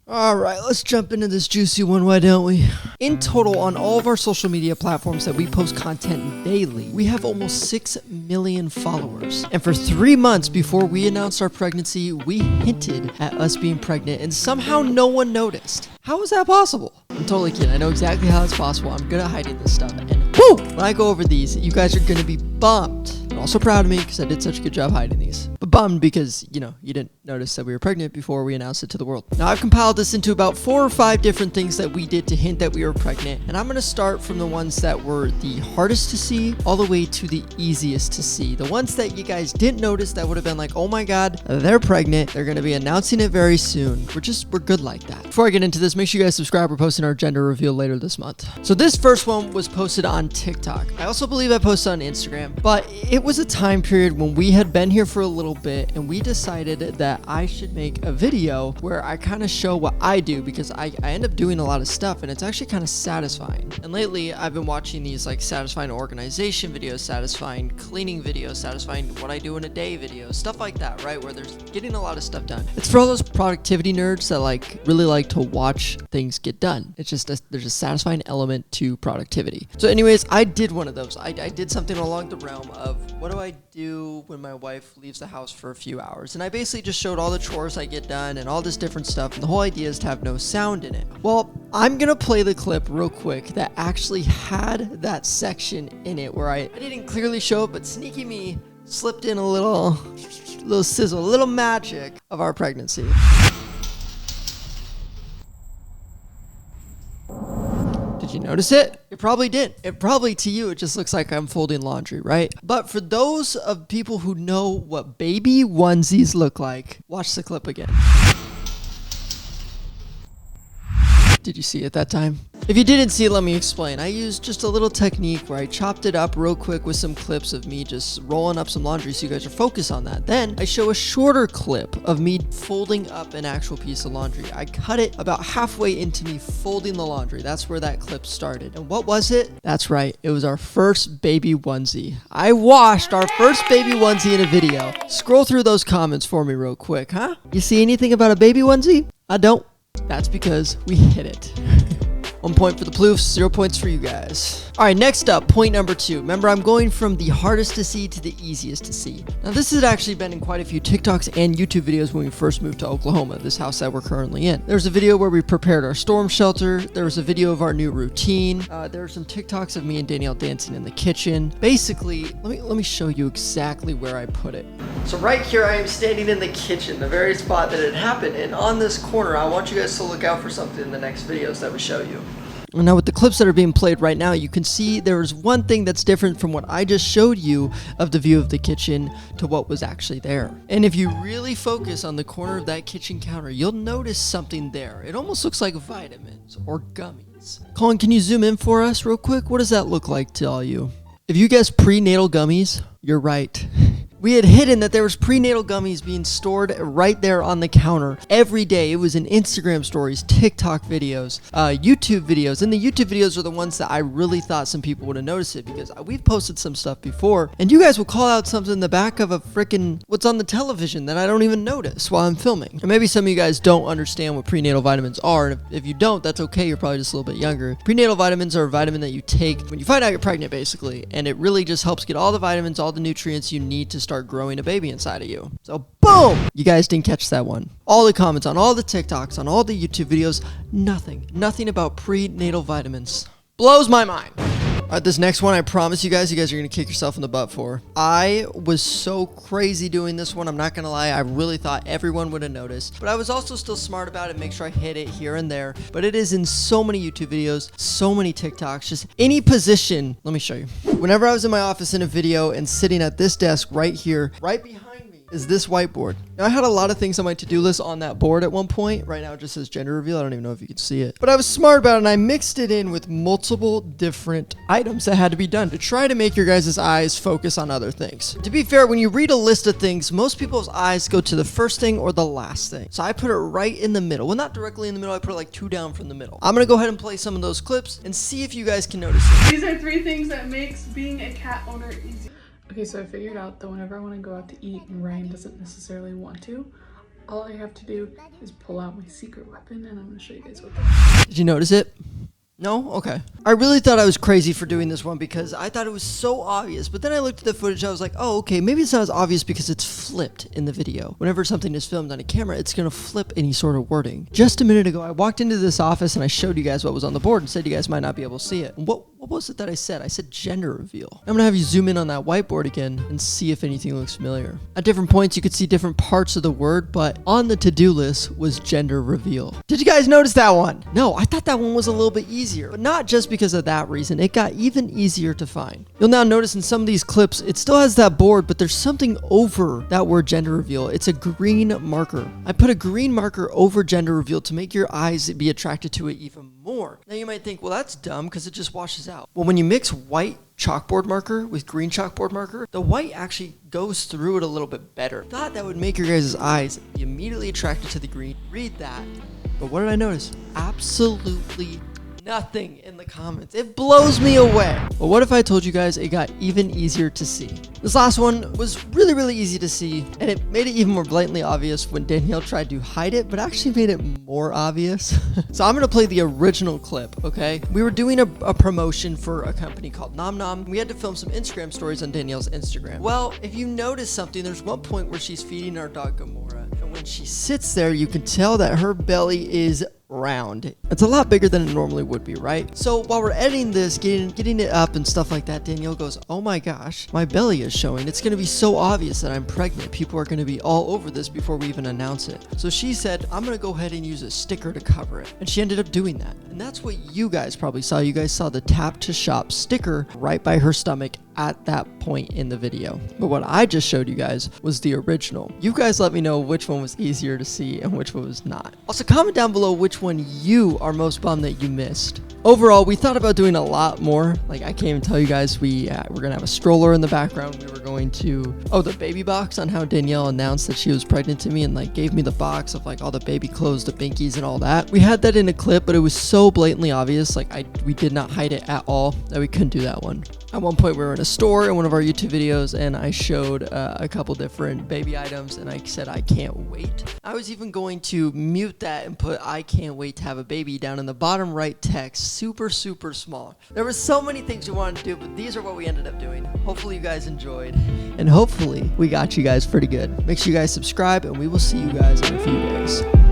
Alright, let's jump into this juicy one, why don't we? In total, on all of our social media platforms that we post content daily, we have almost 6 million followers. And for 3 months before we announced our pregnancy, we hinted at us being pregnant and somehow no one noticed. How is that possible? I'm totally kidding. I know exactly how it's possible. I'm good at hiding this stuff. And woo! When I go over these, you guys are gonna be bummed. I'm also proud of me because I did such a good job hiding these. But bummed because, you didn't notice that we were pregnant before we announced it to the world. Now, I've compiled this into about 4 or 5 different things that we did to hint that we were pregnant. And I'm going to start from the ones that were the hardest to see all the way to the easiest to see. The ones that you guys didn't notice that would have been like, oh my God, they're pregnant. They're going to be announcing it very soon. We're good like that. Before I get into this, make sure you guys subscribe. We're posting our gender reveal later this month. So this first one was posted on TikTok. I also believe I posted on Instagram, but it was a time period when we had been here for a little bit and we decided that I should make a video where I kind of show what I do because I end up doing a lot of stuff and it's actually kind of satisfying. And lately I've been watching these like satisfying organization videos, satisfying cleaning videos, satisfying what I do in a day videos, stuff like that, right? Where there's getting a lot of stuff done. It's for all those productivity nerds that like really like to watch things get done. It's just there's a satisfying element to productivity. So anyways, I did one of those. I did something along the realm of what do I do when my wife leaves the house for a few hours? And I basically just showed all the chores I get done and all this different stuff. And the whole idea is to have no sound in it. Well, I'm going to play the clip real quick that actually had that section in it where I didn't clearly show it, but sneaky me slipped in a little sizzle, a little magic of our pregnancy. Did you notice it? You probably did. It probably to you, it just looks like I'm folding laundry, right? But for those of people who know what baby onesies look like, watch the clip again. Did you see it that time? If you didn't see it, let me explain. I used just a little technique where I chopped it up real quick with some clips of me just rolling up some laundry so you guys are focused on that. Then I show a shorter clip of me folding up an actual piece of laundry. I cut it about halfway into me folding the laundry. That's where that clip started. And what was it? That's right. It was our first baby onesie. I washed our first baby onesie in a video. Scroll through those comments for me real quick, huh? You see anything about a baby onesie? I don't. That's because we hit it. 1 point for the Ploofs, 0 points for you guys. All right, next up, point number 2. Remember, I'm going from the hardest to see to the easiest to see. Now, this has actually been in quite a few TikToks and YouTube videos when we first moved to Oklahoma, this house that we're currently in. There's a video where we prepared our storm shelter. There was a video of our new routine. There were some TikToks of me and Danielle dancing in the kitchen. Basically, let me show you exactly where I put it. So right here, I am standing in the kitchen, the very spot that it happened. And on this corner, I want you guys to look out for something in the next videos that we show you. Now with the clips that are being played right now, you can see there's one thing that's different from what I just showed you of the view of the kitchen to what was actually there. And if you really focus on the corner of that kitchen counter, you'll notice something there. It almost looks like vitamins or gummies. Colin, can you zoom in for us real quick? What does that look like to all you? If you guessed prenatal gummies, you're right. We had hidden that there was prenatal gummies being stored right there on the counter every day. It was in Instagram stories, TikTok videos, YouTube videos. And the YouTube videos are the ones that I really thought some people would have noticed it because we've posted some stuff before. And you guys will call out something in the back of a freaking what's on the television that I don't even notice while I'm filming. And maybe some of you guys don't understand what prenatal vitamins are. And if you don't, that's okay. You're probably just a little bit younger. Prenatal vitamins are a vitamin that you take when you find out you're pregnant, basically. And it really just helps get all the vitamins, all the nutrients you need to start growing a baby inside of you. So boom! You guys didn't catch that one. All the comments on all the TikToks, on all the YouTube videos, nothing about prenatal vitamins. Blows my mind. All right, this next one, I promise you guys are going to kick yourself in the butt for. I was so crazy doing this one. I'm not going to lie. I really thought everyone would have noticed. But I was also still smart about it, make sure I hit it here and there. But it is in so many YouTube videos, so many TikToks, just any position. Let me show you. Whenever I was in my office in a video and sitting at this desk right here, right behind me is this whiteboard. Now, I had a lot of things on my to-do list on that board at one point. Right now, it just says gender reveal. I don't even know if you can see it. But I was smart about it, and I mixed it in with multiple different items that had to be done to try to make your guys' eyes focus on other things. To be fair, when you read a list of things, most people's eyes go to the first thing or the last thing. So I put it right in the middle. Well, not directly in the middle. I put it like 2 down from the middle. I'm going to go ahead and play some of those clips and see if you guys can notice it. These are 3 things that makes being a cat owner easy. Okay, so I figured out that whenever I want to go out to eat and Ryan doesn't necessarily want to, all I have to do is pull out my secret weapon, and I'm going to show you guys what that is. Did you notice it? No? Okay. I really thought I was crazy for doing this one because I thought it was so obvious, but then I looked at the footage, I was like, oh, okay, maybe it's not as obvious because it's flipped in the video. Whenever something is filmed on a camera, it's gonna flip any sort of wording. Just a minute ago, I walked into this office and I showed you guys what was on the board and said you guys might not be able to see it. What was it that I said? I said gender reveal. I'm gonna have you zoom in on that whiteboard again and see if anything looks familiar. At different points, you could see different parts of the word, but on the to-do list was gender reveal. Did you guys notice that one? No, I thought that one was a little bit easier, but not just because of that reason. It got even easier to find. You'll now notice in some of these clips, it still has that board, but there's something over that word gender reveal. It's a green marker. I put a green marker over gender reveal to make your eyes be attracted to it even more. Now you might think, well, that's dumb because it just washes out. Well, when you mix white chalkboard marker with green chalkboard marker, the white actually goes through it a little bit better. Thought that would make your guys' eyes be immediately attracted to the green. Read that. But what did I notice? Absolutely nothing in the comments. It blows me away. But what if I told you guys it got even easier to see? This last one was really easy to see, and it made it even more blatantly obvious when Danielle tried to hide it, but actually made it more obvious. So I'm gonna play the original clip, okay? We were doing a promotion for a company called Nom Nom. We had to film some Instagram stories on Danielle's Instagram. Well, if you notice something, there's one point where she's feeding our dog Gamora, and when she sits there, you can tell that her belly is round. It's a lot bigger than it normally would be, right? So while we're editing this, getting it up and stuff like that, Danielle goes, oh my gosh, my belly is showing. It's gonna be so obvious that I'm pregnant. People are gonna be all over this before we even announce it. So she said, I'm gonna go ahead and use a sticker to cover it. And she ended up doing that. And that's what you guys probably saw. You guys saw the tap to shop sticker right by her stomach at that point in the video. But what I just showed you guys was the original. You guys let me know which one was easier to see and which one was not. Also, comment down below which one you are most bummed that you missed. Overall, we thought about doing a lot more. Like, I can't even tell you guys, we're gonna have a stroller in the background. We were going to, the baby box, on how Danielle announced that she was pregnant to me and like gave me the box of like all the baby clothes, the binkies and all that. We had that in a clip, but it was so blatantly obvious. Like we did not hide it at all that we couldn't do that one. At one point we were in a store in one of our YouTube videos and I showed a couple different baby items and I said, I can't wait. I was even going to mute that and put, I can't wait to have a baby down in the bottom right text, super small. There were so many things we wanted to do, but these are what we ended up doing. Hopefully you guys enjoyed and hopefully we got you guys pretty good. Make sure you guys subscribe and we will see you guys in a few days.